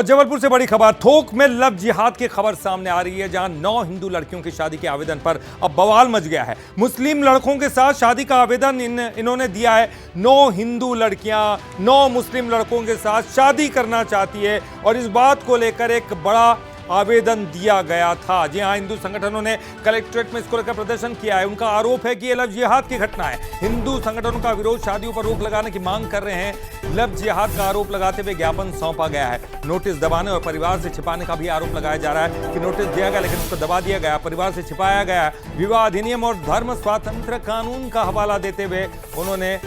और जबलपुर से बड़ी खबर, थोक में लव जिहाद की खबर सामने आ रही है, जहां 9 हिंदू लड़कियों की शादी के आवेदन पर अब बवाल मच गया है। मुस्लिम लड़कों के साथ शादी का आवेदन इन्होंने दिया है। 9 हिंदू लड़कियां 9 मुस्लिम लड़कों के साथ शादी करना चाहती है और इस बात को लेकर एक बड़ा आवेदन दिया गया था। जी हां, हिंदू संगठनों ने कलेक्ट्रेट में इसको लेकर प्रदर्शन किया है। उनका आरोप है कि यह लव जिहाद की घटना है। हिंदू संगठनों का विरोध, शादियों पर रोक लगाने की मांग कर रहे हैं। लव जिहाद का आरोप लगाते हुए ज्ञापन सौंपा गया है। नोटिस दबाने और परिवार से छिपाने का भी आरोप लगाया जा रहा है कि नोटिस दिया गया लेकिन उसको दबा दिया गया, परिवार से छिपाया गया। विवाह अधिनियम और धर्म स्वातंत्र्य कानून का हवाला देते हुए उन्होंने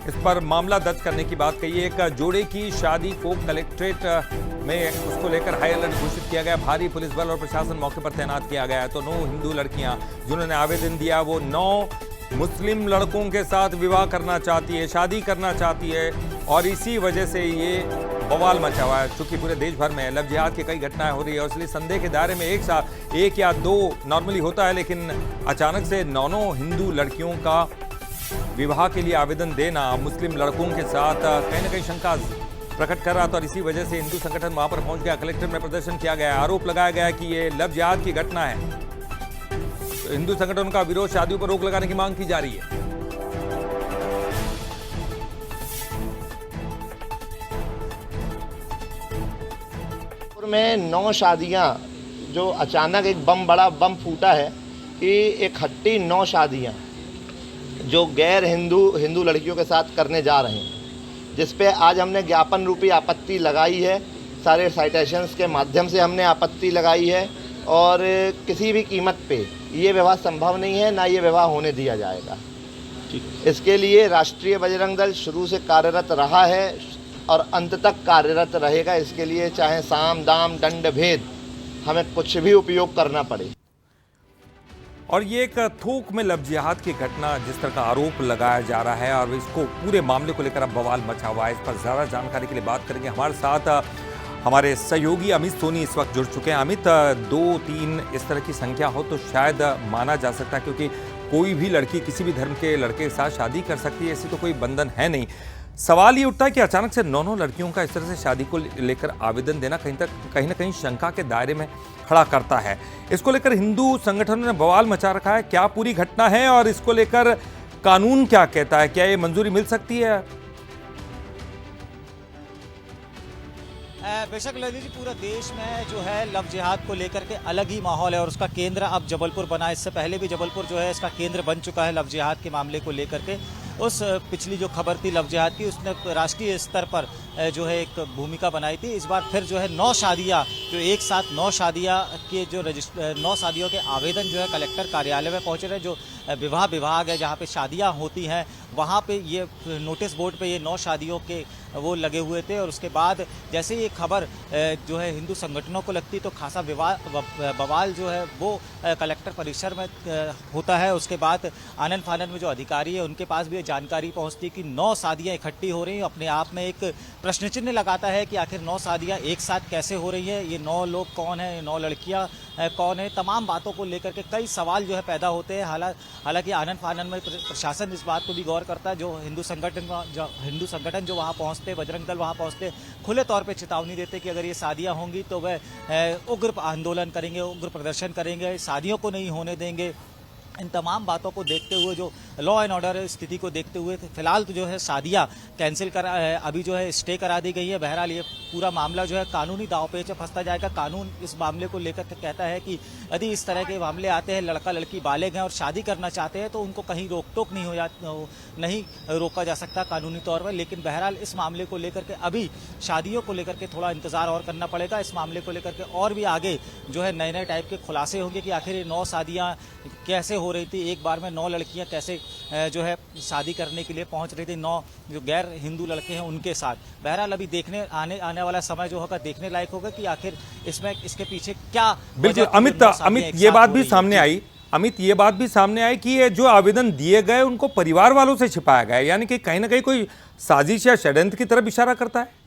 इस पर मामला दर्ज करने की बात कही है। एक जोड़े की शादी को कलेक्ट्रेट में उसको लेकर हाई अलर्ट घोषित किया गया। भारी पुलिस बल और प्रशासन मौके पर तैनात किया गया है। तो 9 हिंदू लड़कियां जिन्होंने आवेदन दिया वो 9 मुस्लिम लड़कों के साथ विवाह करना चाहती है, शादी करना चाहती है और इसी वजह से ये बवाल मचा हुआ है। चूंकि पूरे देश भर में लव जिहाद की कई घटनाएं हो रही है और इसलिए संदेह के दायरे में एक साथ 1 या 2 नॉर्मली होता है, लेकिन अचानक से 9 हिंदू लड़कियों का विवाह के लिए आवेदन देना मुस्लिम लड़कों के साथ कहीं ना कहीं शंका प्रकट कर रहा था और इसी वजह से हिंदू संगठन वहां पर पहुंच गया। कलेक्ट्रेट में प्रदर्शन किया गया, आरोप लगाया गया कि ये लव जिहाद की घटना है। तो हिंदू संगठनों का विरोध, शादियों पर रोक लगाने की मांग की जा रही है। में 9 शादियां जो अचानक एक बड़ा बम फूटा है कि इकट्ठी 9 शादियां जो गैर हिंदू लड़कियों के साथ करने जा रहे हैं, जिस पे आज हमने ज्ञापन रूपी आपत्ति लगाई है। सारे साइटेशंस के माध्यम से हमने आपत्ति लगाई है और किसी भी कीमत पे ये विवाह संभव नहीं है, ना ये विवाह होने दिया जाएगा। इसके लिए राष्ट्रीय बजरंग दल शुरू से कार्यरत रहा है और अंत तक कार्यरत रहेगा। इसके लिए चाहे साम दाम दंड भेद हमें कुछ भी उपयोग करना पड़े। और ये एक थोक में लव जिहाद की घटना जिस तरह का आरोप लगाया जा रहा है और इसको पूरे मामले को लेकर अब बवाल मचा हुआ है। इस पर ज़्यादा जानकारी के लिए बात करेंगे। हमारे साथ हमारे सहयोगी अमित सोनी इस वक्त जुड़ चुके हैं। अमित, 2-3 इस तरह की संख्या हो तो शायद माना जा सकता है, क्योंकि कोई भी लड़की किसी भी धर्म के लड़के के साथ शादी कर सकती है, ऐसी तो कोई बंधन है नहीं। सवाल ये उठता है कि अचानक से 9 लड़कियों का इस तरह से शादी को लेकर आवेदन देना कहीं ना कहीं शंका के दायरे में खड़ा करता है। इसको लेकर हिंदू संगठनों ने बवाल मचा रखा है। क्या पूरी घटना है और इसको लेकर कानून क्या कहता है? क्या ये मंजूरी मिल सकती है? बेशक ललित जी, पूरा देश में जो है लव जिहाद को लेकर के अलग ही माहौल है और उसका केंद्र अब जबलपुर बना। इससे पहले भी जबलपुर जो है इसका केंद्र बन चुका है लव जिहाद के मामले को लेकर के। उस पिछली जो खबर थी लव जिहाद की, उसने राष्ट्रीय स्तर पर जो है एक भूमिका बनाई थी। इस बार फिर जो है 9 शादियाँ, जो एक साथ 9 शादियाँ के जो 9 शादियों के आवेदन जो है कलेक्टर कार्यालय में पहुँचे रहे। जो विवाह विभाग है जहाँ पे शादियाँ होती हैं, वहाँ पे ये नोटिस बोर्ड पे ये 9 शादियों के वो लगे हुए थे। और उसके बाद जैसे ये खबर जो है हिंदू संगठनों को लगती तो खासा बवाल जो है वो कलेक्टर परिसर में होता है। उसके बाद आनन फानन में जो अधिकारी है उनके पास भी ये जानकारी पहुंचती कि 9 शादियां इकट्ठी हो रही हैं। अपने आप में एक प्रश्न चिन्ह लगाता है कि आखिर 9 शादियां एक साथ कैसे हो रही है, ये 9 लोग कौन है, ये 9 लड़कियां कौन है। तमाम बातों को लेकर के कई सवाल जो है पैदा होते हैं। हालांकि आनन फानन में प्रशासन इस बात को भी गौर करता है। जो हिंदू संगठन जो वहाँ पहुँचते, बजरंग दल वहाँ पहुँचते, खुले तौर पर चेतावनी देते कि अगर ये शादियाँ होंगी तो वह उग्र आंदोलन करेंगे, उग्र प्रदर्शन करेंगे, शादियों को नहीं होने देंगे। इन तमाम बातों को देखते हुए, जो लॉ एंड ऑर्डर स्थिति को देखते हुए फिलहाल तो जो है शादियां कैंसिल अभी जो है स्टे करा दी गई है। बहरहाल ये पूरा मामला जो है कानूनी दांवपेच में फंसता जाएगा। कानून इस मामले को लेकर के कहता है कि यदि इस तरह के मामले आते हैं, लड़का लड़की बालिग हैं और शादी करना चाहते हैं, तो उनको कहीं रोक टोक नहीं रोका जा सकता कानूनी तौर पर। लेकिन बहरहाल इस मामले को लेकर के अभी शादियों को लेकर के थोड़ा इंतजार और करना पड़ेगा। इस मामले को लेकर के और भी आगे जो है नए टाइप के खुलासे होंगे कि आखिर ये 9 शादियाँ कैसे हो रही थी, एक बार में 9 लड़कियां कैसे जो है शादी करने के लिए पहुंच रही थी 9 जो गैर हिंदू लड़के हैं उनके साथ। बहरहाल अभी आने वाला समय जो होगा देखने लायक होगा कि आखिर इसके पीछे क्या। बिल्कुल अमित, ये बात भी सामने आई। अमित, ये बात भी सामने आई कि ये जो आवेदन दिए गए उनको परिवार वालों से छिपाया गया है, यानी कि कहीं ना कहीं कोई साजिश या षड्यंत्र की तरफ इशारा करता है।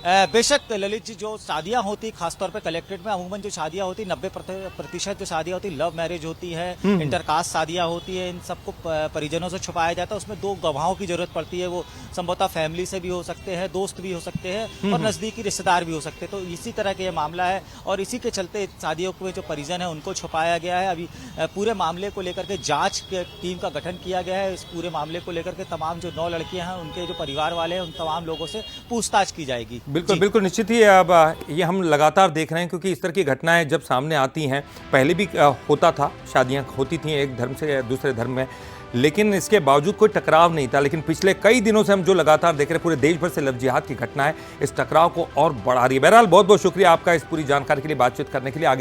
बेशक ललित जी, जो शादियां होती खासतौर पे कलेक्ट्रेट में अमूमन जो शादियां होती 90% जो शादियां होती लव मैरिज होती है, इंटरकास्ट शादियां होती है, इन सबको परिजनों से छुपाया जाता है। उसमें दो गवाहों की जरूरत पड़ती है, वो संभवतः फैमिली से भी हो सकते हैं, दोस्त भी हो सकते हैं और नजदीकी रिश्तेदार भी हो सकते हैं। तो इसी तरह का ये मामला है और इसी के चलते शादियों के जो परिजन है उनको छुपाया गया है। अभी पूरे मामले को लेकर के जांच टीम का गठन किया गया है। इस पूरे मामले को लेकर के तमाम जो 9 लड़कियां हैं उनके जो परिवार वाले हैं उन तमाम लोगों से पूछताछ की जाएगी। बिल्कुल बिल्कुल निश्चित ही। अब ये हम लगातार देख रहे हैं क्योंकि इस तरह की घटनाएं जब सामने आती हैं, पहले भी होता था, शादियां होती थी एक धर्म से दूसरे धर्म में, लेकिन इसके बावजूद कोई टकराव नहीं था। लेकिन पिछले कई दिनों से हम जो लगातार देख रहे हैं, पूरे देश भर से लव जिहाद की घटनाएं इस टकराव को और बढ़ा रही है। बहरहाल बहुत बहुत शुक्रिया आपका इस पूरी जानकारी के लिए, बातचीत करने के लिए। आगे